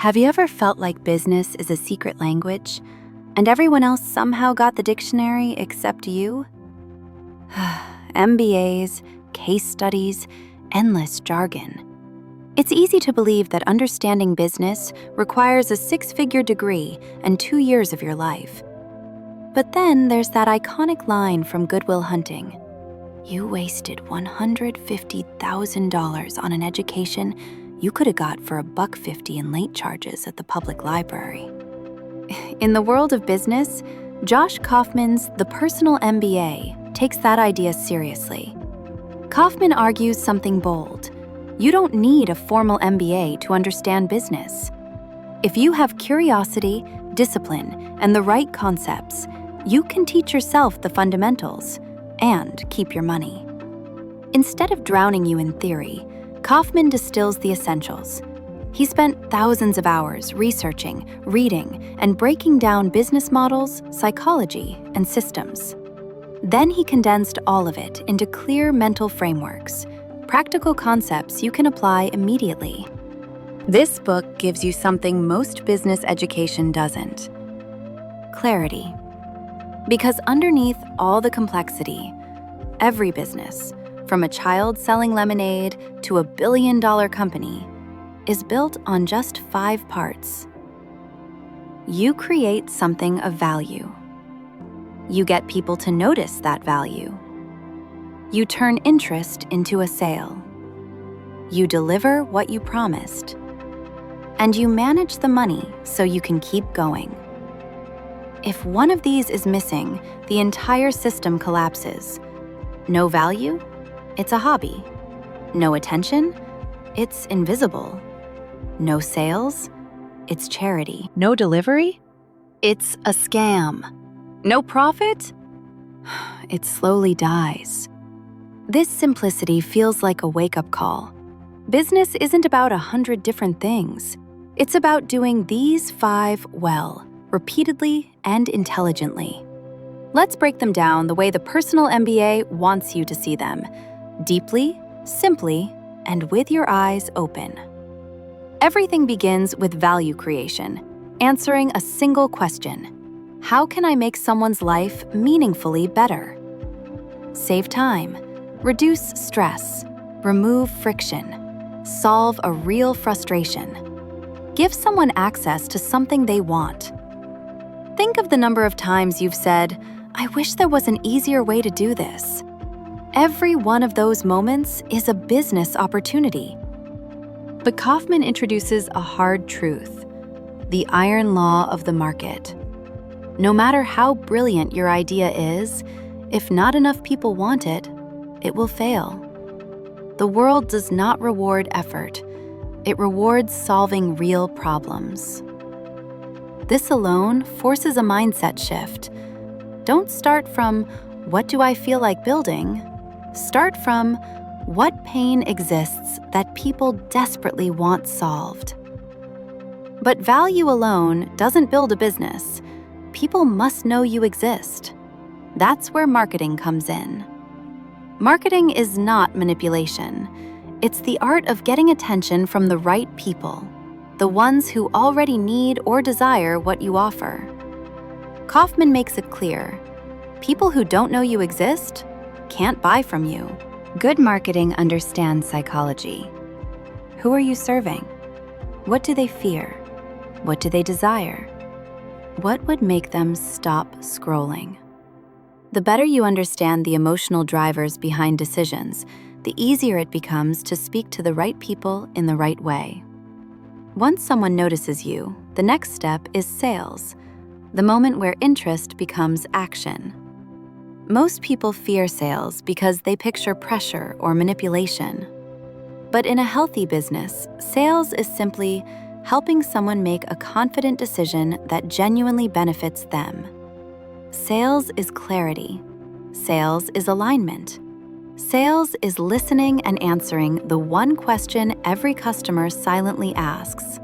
Have you ever felt like business is a secret language, and everyone else somehow got the dictionary except you? MBAs, case studies, endless jargon. It's easy to believe that understanding business requires a 6-figure degree and 2 years of your life. But then there's that iconic line from Good Will Hunting. You wasted $150,000 on an education you could have got for $1.50 in late charges at the public library. In the world of business, Josh Kaufman's The Personal MBA takes that idea seriously. Kaufman argues something bold. You don't need a formal MBA to understand business. If you have curiosity, discipline, and the right concepts, you can teach yourself the fundamentals and keep your money. Instead of drowning you in theory, Kaufman distills the essentials. He spent thousands of hours researching, reading, and breaking down business models, psychology, and systems. Then he condensed all of it into clear mental frameworks, practical concepts you can apply immediately. This book gives you something most business education doesn't: clarity. Because underneath all the complexity, every business, from a child selling lemonade to a billion-dollar company, is built on just 5 parts. You create something of value. You get people to notice that value. You turn interest into a sale. You deliver what you promised. And you manage the money so you can keep going. If one of these is missing, the entire system collapses. No value? It's a hobby. No attention? It's invisible. No sales? It's charity. No delivery? It's a scam. No profit? It slowly dies. This simplicity feels like a wake-up call. Business isn't about 100 different things. It's about doing these 5 well, repeatedly and intelligently. Let's break them down the way the Personal MBA wants you to see them: deeply, simply, and with your eyes open. Everything begins with value creation, answering a single question: how can I make someone's life meaningfully better? Save time, reduce stress, remove friction, solve a real frustration. Give someone access to something they want. Think of the number of times you've said, "I wish there was an easier way to do this." Every one of those moments is a business opportunity. But Kaufman introduces a hard truth: the iron law of the market. No matter how brilliant your idea is, if not enough people want it, it will fail. The world does not reward effort. It rewards solving real problems. This alone forces a mindset shift. Don't start from, "What do I feel like building?" Start from, "What pain exists that people desperately want solved?" But value alone doesn't build a business. People must know you exist. That's where marketing comes in. Marketing is not manipulation. It's the art of getting attention from the right people, the ones who already need or desire what you offer. Kaufman makes it clear: people who don't know you exist can't buy from you. Good marketing understands psychology. Who are you serving? What do they fear? What do they desire? What would make them stop scrolling? The better you understand the emotional drivers behind decisions, the easier it becomes to speak to the right people in the right way. Once someone notices you, the next step is sales, the moment where interest becomes action. Most people fear sales because they picture pressure or manipulation. But in a healthy business, sales is simply helping someone make a confident decision that genuinely benefits them. Sales is clarity. Sales is alignment. Sales is listening and answering the one question every customer silently asks: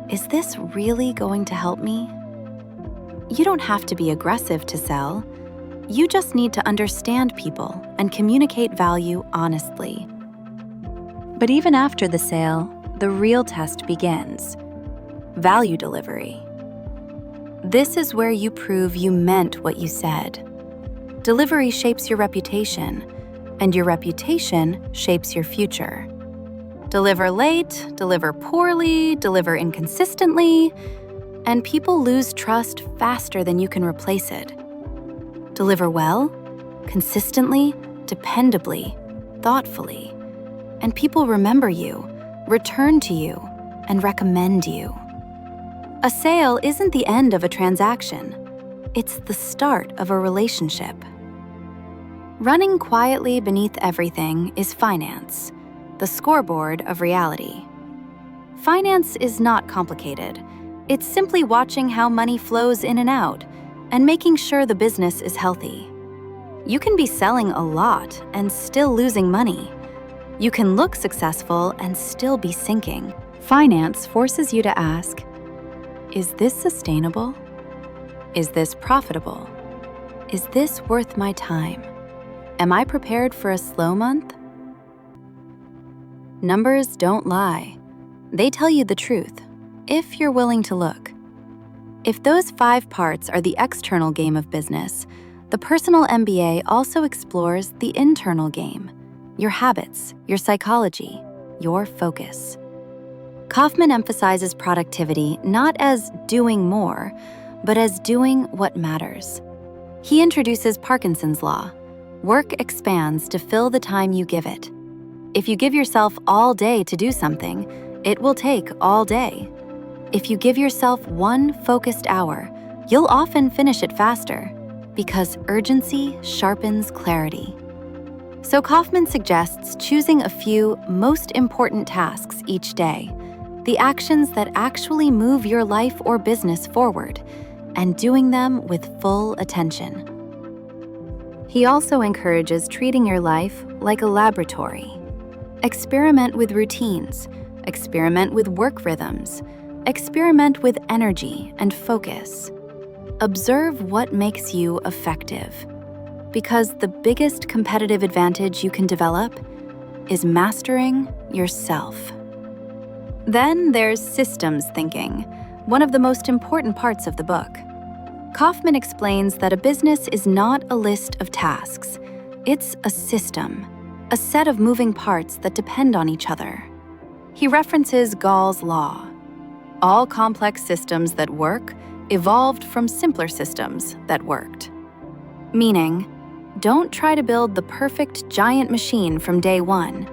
is this really going to help me? You don't have to be aggressive to sell. You just need to understand people and communicate value honestly. But even after the sale, the real test begins. value delivery. This is where you prove you meant what you said. Delivery shapes your reputation, and your reputation shapes your future. Deliver late, deliver poorly, deliver inconsistently, and people lose trust faster than you can replace it. Deliver well, consistently, dependably, thoughtfully, and people remember you, return to you, and recommend you. A sale isn't the end of a transaction. It's the start of a relationship. Running quietly beneath everything is finance, the scoreboard of reality. Finance is not complicated. It's simply watching how money flows in and out and making sure the business is healthy. You can be selling a lot and still losing money. You can look successful and still be sinking. Finance forces you to ask, is this sustainable? Is this profitable? Is this worth my time? Am I prepared for a slow month? Numbers don't lie. They tell you the truth, if you're willing to look. If those 5 parts are the external game of business, the Personal MBA also explores the internal game, your habits, your psychology, your focus. Kaufman emphasizes productivity not as doing more, but as doing what matters. He introduces Parkinson's law. Work expands to fill the time you give it. If you give yourself all day to do something, it will take all day. If you give yourself one focused hour, you'll often finish it faster, because urgency sharpens clarity. So Kaufman suggests choosing a few most important tasks each day, the actions that actually move your life or business forward, and doing them with full attention. He also encourages treating your life like a laboratory. Experiment with routines, experiment with work rhythms, experiment with energy and focus. Observe what makes you effective, because the biggest competitive advantage you can develop is mastering yourself. Then there's systems thinking, one of the most important parts of the book. Kaufman explains that a business is not a list of tasks. It's a system, a set of moving parts that depend on each other. He references Gall's law. All complex systems that work evolved from simpler systems that worked. Meaning, don't try to build the perfect giant machine from day one.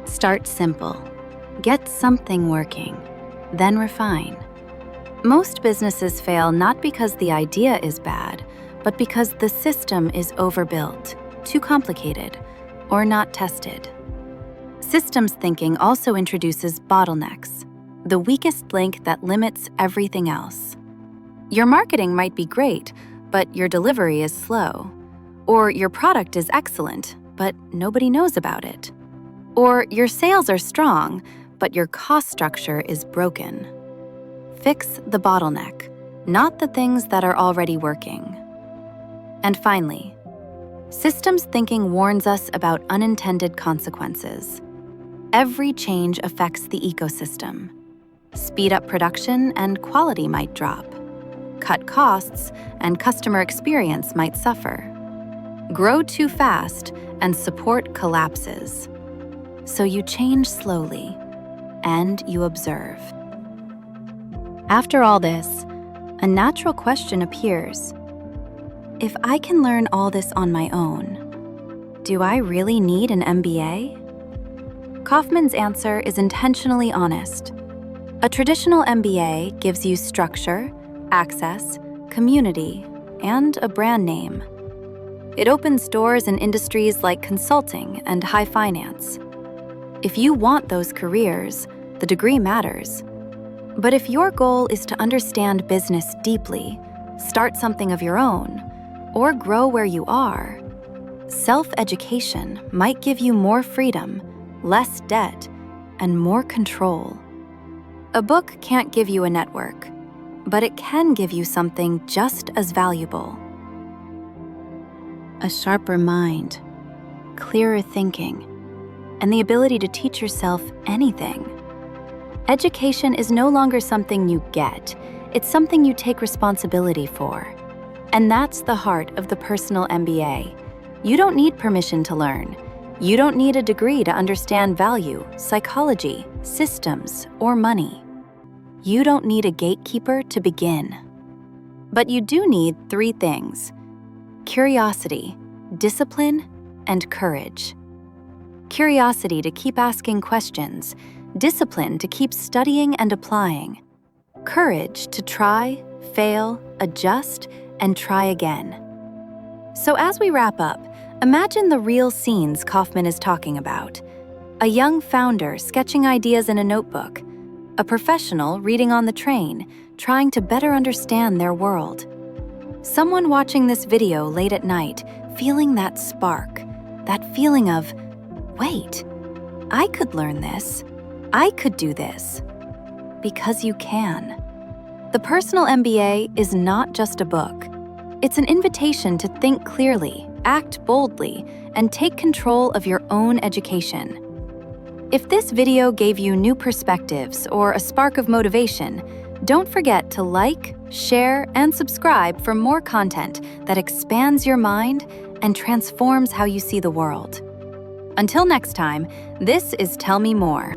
Start simple. Get something working, then refine. Most businesses fail not because the idea is bad, but because the system is overbuilt, too complicated, or not tested. Systems thinking also introduces bottlenecks, the weakest link that limits everything else. Your marketing might be great, but your delivery is slow. Or your product is excellent, but nobody knows about it. Or your sales are strong, but your cost structure is broken. Fix the bottleneck, not the things that are already working. And finally, systems thinking warns us about unintended consequences. Every change affects the ecosystem. Speed up production and quality might drop. Cut costs and customer experience might suffer. Grow too fast and support collapses. So you change slowly and you observe. After all this, a natural question appears. If I can learn all this on my own, do I really need an MBA? Kaufman's answer is intentionally honest. A traditional MBA gives you structure, access, community, and a brand name. It opens doors in industries like consulting and high finance. If you want those careers, the degree matters. But if your goal is to understand business deeply, start something of your own, or grow where you are, self-education might give you more freedom, less debt, and more control. A book can't give you a network, but it can give you something just as valuable. A sharper mind, clearer thinking, and the ability to teach yourself anything. Education is no longer something you get, it's something you take responsibility for. And that's the heart of the Personal MBA. You don't need permission to learn. You don't need a degree to understand value, psychology, systems, or money. You don't need a gatekeeper to begin. But you do need 3 things: curiosity, discipline, and courage. Curiosity to keep asking questions, discipline to keep studying and applying, courage to try, fail, adjust, and try again. So as we wrap up, imagine the real scenes Kaufman is talking about. A young founder sketching ideas in a notebook, a professional reading on the train, trying to better understand their world. Someone watching this video late at night, feeling that spark, that feeling of, wait, I could learn this, I could do this. Because you can. The Personal MBA is not just a book. It's an invitation to think clearly, act boldly, and take control of your own education. If this video gave you new perspectives or a spark of motivation, don't forget to like, share, and subscribe for more content that expands your mind and transforms how you see the world. Until next time, this is Tell Me More.